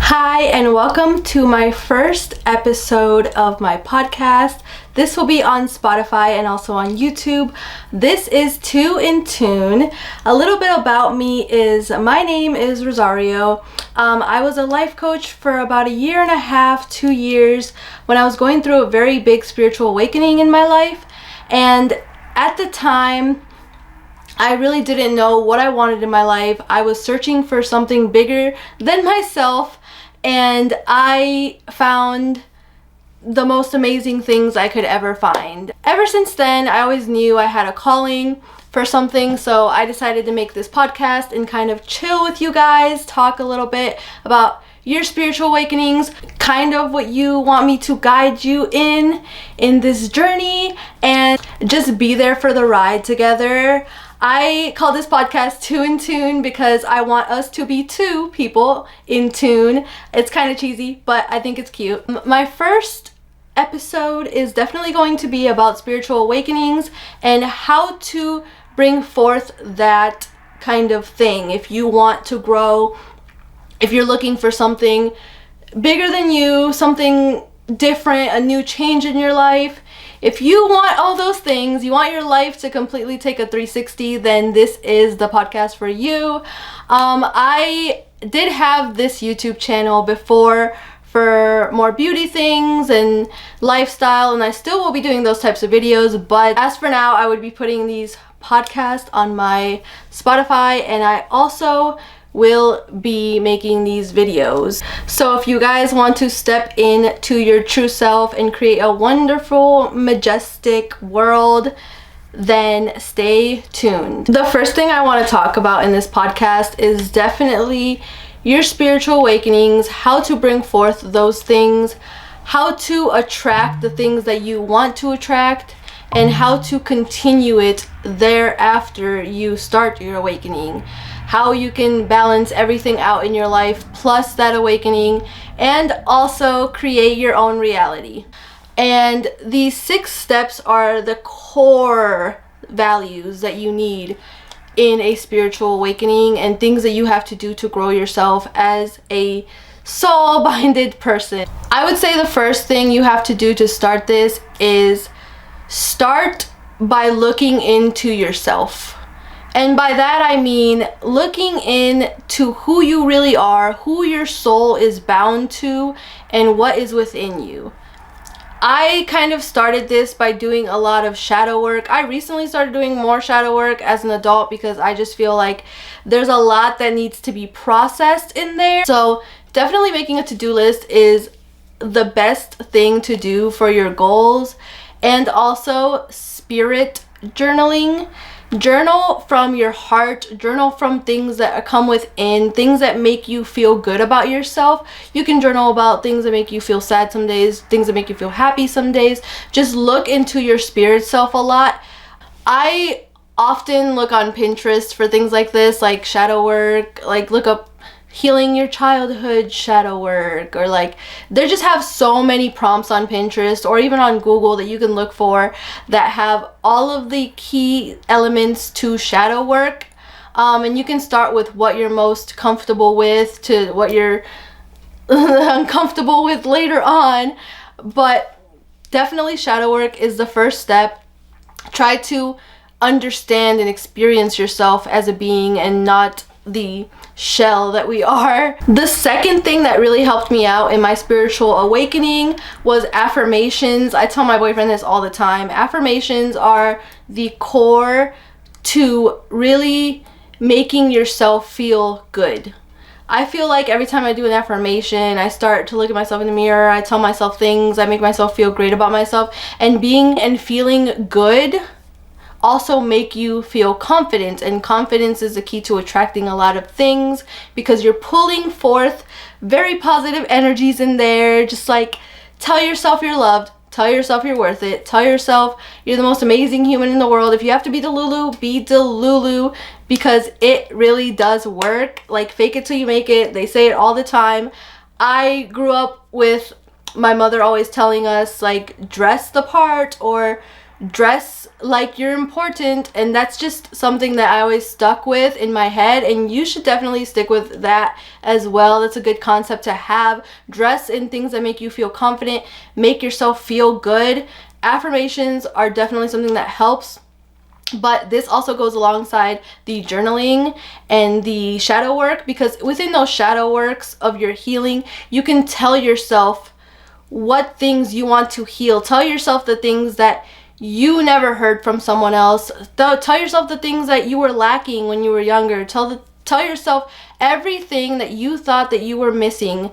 Hi, and welcome to my first episode of my podcast. This will be on Spotify and also on YouTube. This is 2inTune. A little bit about me is my name is Rosario. I was a life coach for about a year and a half, 2 years, when I was going through a very big spiritual awakening in my life. And at the time, I really didn't know what I wanted in my life. I was searching for something bigger than myself, and I found the most amazing things I could ever find. Ever since then, I always knew I had a calling for something, so I decided to make this podcast and kind of chill with you guys, talk a little bit about your spiritual awakenings, kind of what you want me to guide you in this journey, and just be there for the ride together. I call this podcast 2inTune because I want us to be two people in tune. It's kind of cheesy, but I think it's cute. My first episode is definitely going to be about spiritual awakenings and how to bring forth that kind of thing. If you want to grow, if you're looking for something bigger than you, something different, a new change in your life, if you want all those things, you want your life to completely take a 360, then this is the podcast for you. I did have this YouTube channel before for more beauty things and lifestyle, and I still will be doing those types of videos, but as for now, I would be putting these podcasts on my Spotify, and I also will be making these videos. So if you guys want to step into your true self and create a wonderful, majestic world, then stay tuned. The first thing I want to talk about in this podcast is definitely your spiritual awakenings, how to bring forth those things, how to attract the things that you want to attract, and how to continue it thereafter you start your awakening. How you can balance everything out in your life plus that awakening, and also create your own reality. And these 6 steps are the core values that you need in a spiritual awakening and things that you have to do to grow yourself as a soul-minded person. I would say the first thing you have to do to start this is start by looking into yourself. And by that I mean looking into who you really are, who your soul is bound to, and what is within you. I kind of started this by doing a lot of shadow work. I recently started doing more shadow work as an adult because I just feel like there's a lot that needs to be processed in there. So definitely making a to-do list is the best thing to do for your goals. And also spirit journaling. Journal from your heart, journal from things that come within, things that make you feel good about yourself. You can journal about things that make you feel sad some days, things that make you feel happy some days. Just look into your spirit self a lot. I often look on Pinterest for things like this, like shadow work, like look up healing your childhood shadow work, or like they just have so many prompts on Pinterest or even on Google that you can look for that have all of the key elements to shadow work, and you can start with what you're most comfortable with to what you're uncomfortable with later on, but definitely shadow work is the first step. Try to understand and experience yourself as a being and not the shell that we are. The second thing that really helped me out in my spiritual awakening was affirmations. I tell my boyfriend this all the time. Affirmations are the core to really making yourself feel good. I feel like every time I do an affirmation, I start to look at myself in the mirror, I tell myself things, I make myself feel great about myself, and being and feeling good also make you feel confident, and confidence is the key to attracting a lot of things because you're pulling forth very positive energies in there. Just like tell yourself you're loved, tell yourself you're worth it, tell yourself you're the most amazing human in the world. If you have to be Delulu, be Delulu, because it really does work. Like fake it till you make it. They say it all the time. I grew up with my mother always telling us like dress the part or dress like you're important, and that's just something that I always stuck with in my head, and you should definitely stick with that as well. That's a good concept to have. Dress in things that make you feel confident, make yourself feel good. Affirmations are definitely something that helps, but this also goes alongside the journaling and the shadow work, because within those shadow works of your healing, you can tell yourself what things you want to heal. Tell yourself the things that you never heard from someone else. Tell yourself the things that you were lacking when you were younger. Tell yourself everything that you thought that you were missing.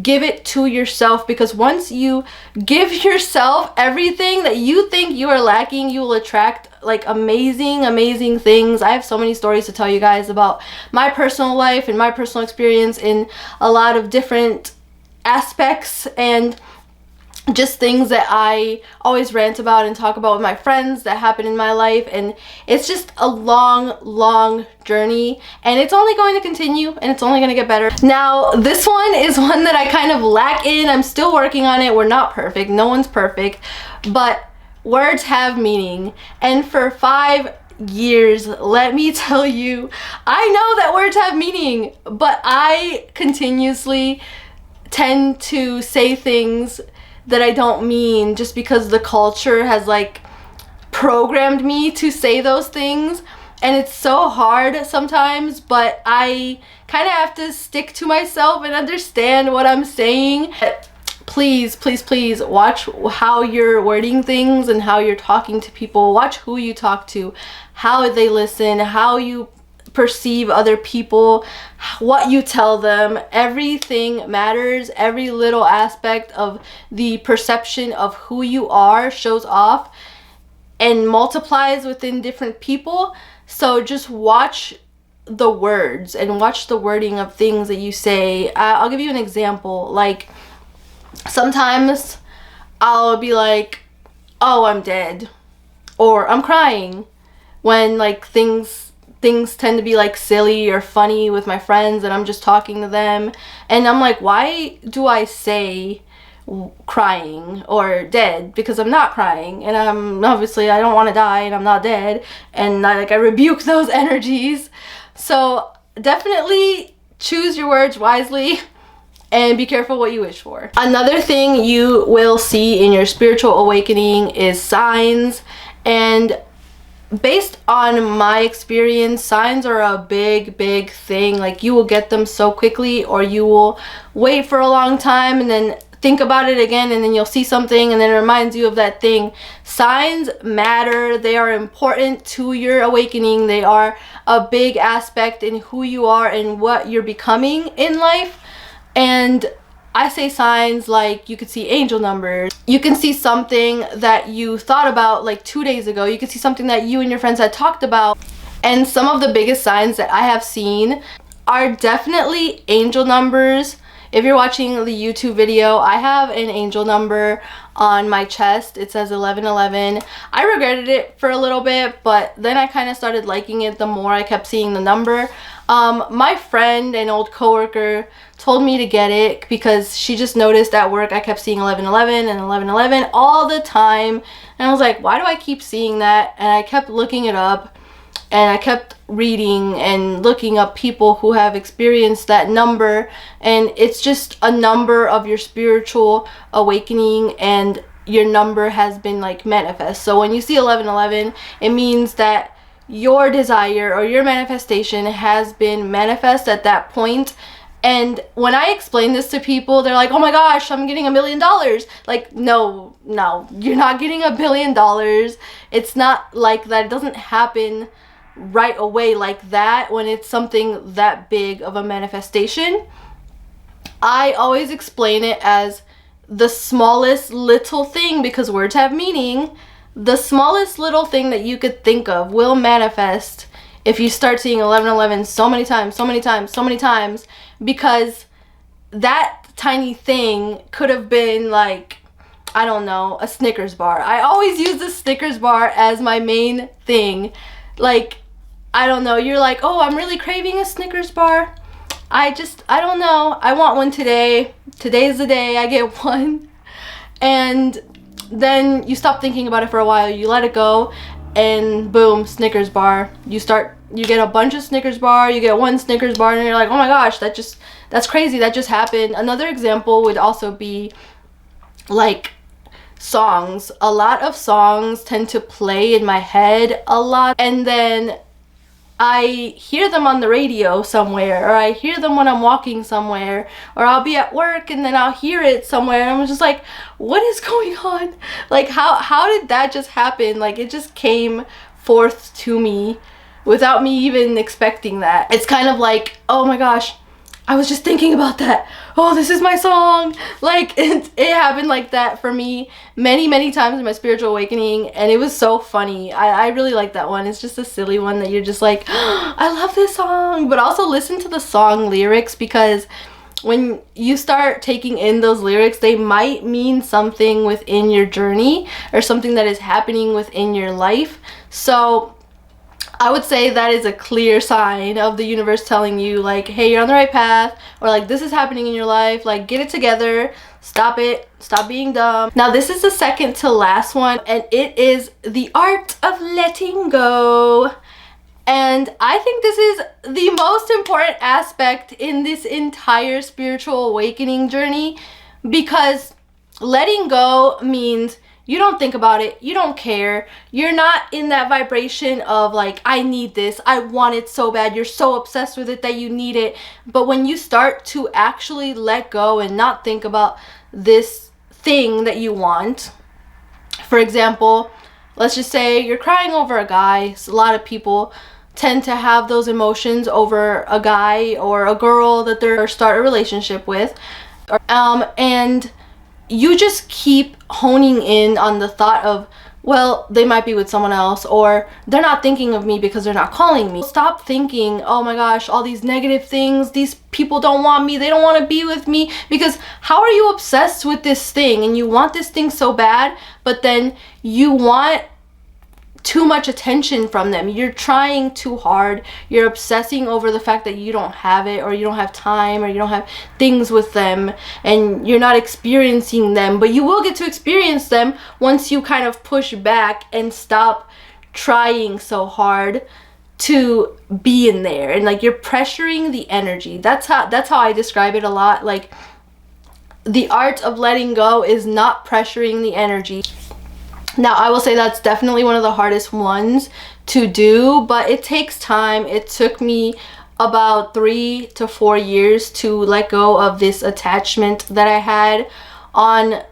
Give it to yourself, because once you give yourself everything that you think you are lacking, you will attract like amazing things. I have so many stories to tell you guys about my personal life and my personal experience in a lot of different aspects, and just things that I always rant about and talk about with my friends that happen in my life. And it's just a long journey, and it's only going to continue, and it's only going to get better. Now, this one is one that I kind of lack in. I'm still working on it. We're not perfect. No one's perfect, but words have meaning. And for 5 years, let me tell you, I know that words have meaning, but I continuously tend to say things that I don't mean, just because the culture has like programmed me to say those things, and it's so hard sometimes, but I kind of have to stick to myself and understand what I'm saying. Please watch how you're wording things and how you're talking to people. Watch who you talk to, how they listen, how you perceive other people, what you tell them. Everything matters. Every little aspect of the perception of who you are shows off and multiplies within different people. So just watch the words and watch the wording of things that you say. I'll give you an example. Like, sometimes I'll be like, oh, I'm dead, or I'm crying, when like things tend to be like silly or funny with my friends and I'm just talking to them, and I'm like, why do I say crying or dead? Because I'm not crying, and I'm obviously, I don't want to die, and I'm not dead, and I rebuke those energies. So definitely choose your words wisely and be careful what you wish for. Another thing you will see in your spiritual awakening is signs, and based on my experience, signs are a big thing. Like, you will get them so quickly, or you will wait for a long time and then think about it again, and then you'll see something and then it reminds you of that thing. Signs matter. They are important to your awakening. They are a big aspect in who you are and what you're becoming in life. And I say signs like, you could see angel numbers. You can see something that you thought about like 2 days ago. You could see something that you and your friends had talked about. And some of the biggest signs that I have seen are definitely angel numbers. If you're watching the YouTube video, I have an angel number on my chest. It says 1111. I regretted it for a little bit, but then I kind of started liking it the more I kept seeing the number. My friend, an old coworker, told me to get it because she just noticed at work I kept seeing 1111 and 1111 all the time. And I was like, why do I keep seeing that? And I kept looking it up, and I kept reading and looking up people who have experienced that number. And it's just a number of your spiritual awakening, and your number has been like manifest. So when you see 1111, it means that your desire or your manifestation has been manifest at that point. And when I explain this to people, they're like, oh my gosh, I'm getting $1 million. Like, no, you're not getting $1 billion. It's not like that. It doesn't happen right away like that when it's something that big of a manifestation. I always explain it as the smallest little thing, because words have meaning. The smallest little thing that you could think of will manifest if you start seeing 1111 so many times, because that tiny thing could have been like, I don't know, a Snickers bar. I always use the Snickers bar as my main thing. Like, I don't know, you're like, oh, I'm really craving a Snickers bar. I don't know, I want one today. Today's the day I get one. And then you stop thinking about it for a while, you let it go, and boom, Snickers bar. You get a bunch of Snickers bar, you get one Snickers bar, and you're like, oh my gosh, that's crazy, that just happened. Another example would also be like songs. A lot of songs tend to play in my head a lot, and then I hear them on the radio somewhere, or I hear them when I'm walking somewhere, or I'll be at work and then I'll hear it somewhere, and I'm just like, what is going on? Like, how did that just happen? Like, it just came forth to me without me even expecting that. It's kind of like, oh my gosh, I was just thinking about that. Oh, this is my song. Like, it happened like that for me many times in my spiritual awakening, and it was so funny. I really like that one. It's just a silly one that you're just like, oh, I love this song. But also listen to the song lyrics, because when you start taking in those lyrics, they might mean something within your journey or something that is happening within your life. So I would say that is a clear sign of the universe telling you, like, hey, you're on the right path, or like, this is happening in your life, like, get it together, stop being dumb. Now, this is the second to last one, and it is the art of letting go. And I think this is the most important aspect in this entire spiritual awakening journey, because letting go means you don't think about it, you don't care, you're not in that vibration of like, I need this, I want it so bad, you're so obsessed with it that you need it. But when you start to actually let go and not think about this thing that you want, for example, let's just say you're crying over a guy. So a lot of people tend to have those emotions over a guy or a girl that they're start a relationship with, and you just keep honing in on the thought of, well, they might be with someone else, or they're not thinking of me because they're not calling me. Stop thinking, oh my gosh, all these negative things, these people don't want me, they don't want to be with me, because how are you obsessed with this thing and you want this thing so bad, but then you want too much attention from them. You're trying too hard. You're obsessing over the fact that you don't have it, or you don't have time, or you don't have things with them, and you're not experiencing them. But you will get to experience them once you kind of push back and stop trying so hard to be in there. And like, you're pressuring the energy. That's how I describe it a lot. Like, the art of letting go is not pressuring the energy. Now, I will say that's definitely one of the hardest ones to do, but it takes time. It took me about 3 to 4 years to let go of this attachment that I had on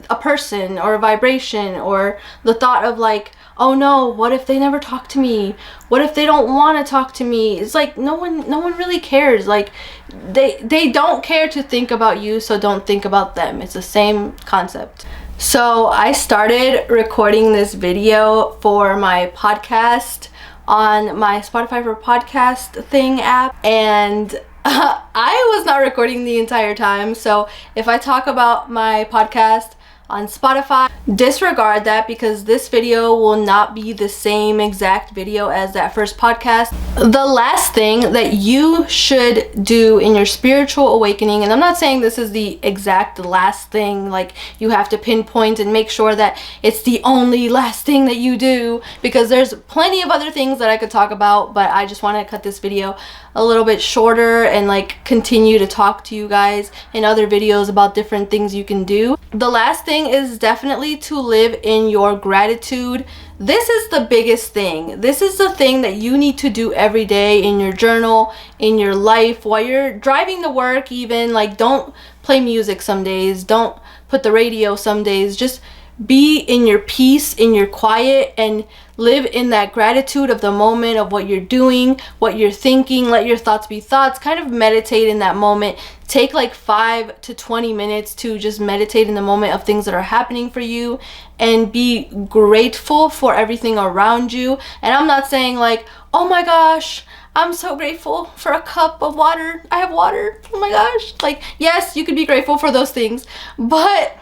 a person or a vibration, or the thought of like, oh no, what if they never talk to me? What if they don't want to talk to me? It's like, no one really cares. Like, they don't care to think about you, so don't think about them. It's the same concept. So I started recording this video for my podcast on my Spotify for podcast thing app, and I was not recording the entire time. So if I talk about my podcast on Spotify, disregard that, because this video will not be the same exact video as that first podcast. The last thing that you should do in your spiritual awakening, and I'm not saying this is the exact last thing, like you have to pinpoint and make sure that it's the only last thing that you do, because there's plenty of other things that I could talk about, but I just want to cut this video a little bit shorter and like continue to talk to you guys in other videos about different things you can do. The last thing is definitely to live in your gratitude. This is the biggest thing. This is the thing that you need to do every day in your journal, in your life, while you're driving to work even. Like, don't play music some days, don't put the radio some days. Just be in your peace, in your quiet, and live in that gratitude of the moment, of what you're doing, what you're thinking. Let your thoughts be thoughts. Kind of meditate in that moment. Take like 5 to 20 minutes to just meditate in the moment of things that are happening for you, and be grateful for everything around you. And I'm not saying like, oh my gosh, I'm so grateful for a cup of water, I have water, oh my gosh. Like, yes, you could be grateful for those things, but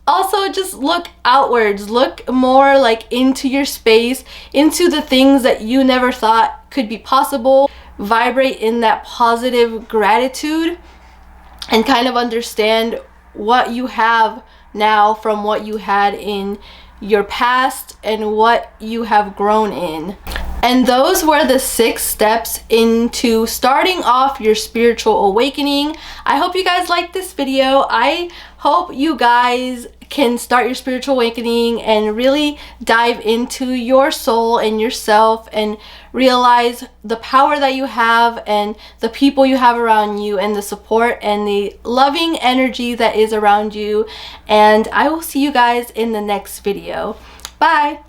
also just look outwards. Look more like into your space, into the things that you never thought could be possible. Vibrate in that positive gratitude, and kind of understand what you have now from what you had in your past and what you have grown in. And those were the 6 steps into starting off your spiritual awakening. I hope you guys liked this video. I hope you guys can start your spiritual awakening and really dive into your soul and yourself and realize the power that you have and the people you have around you and the support and the loving energy that is around you. And I will see you guys in the next video. Bye!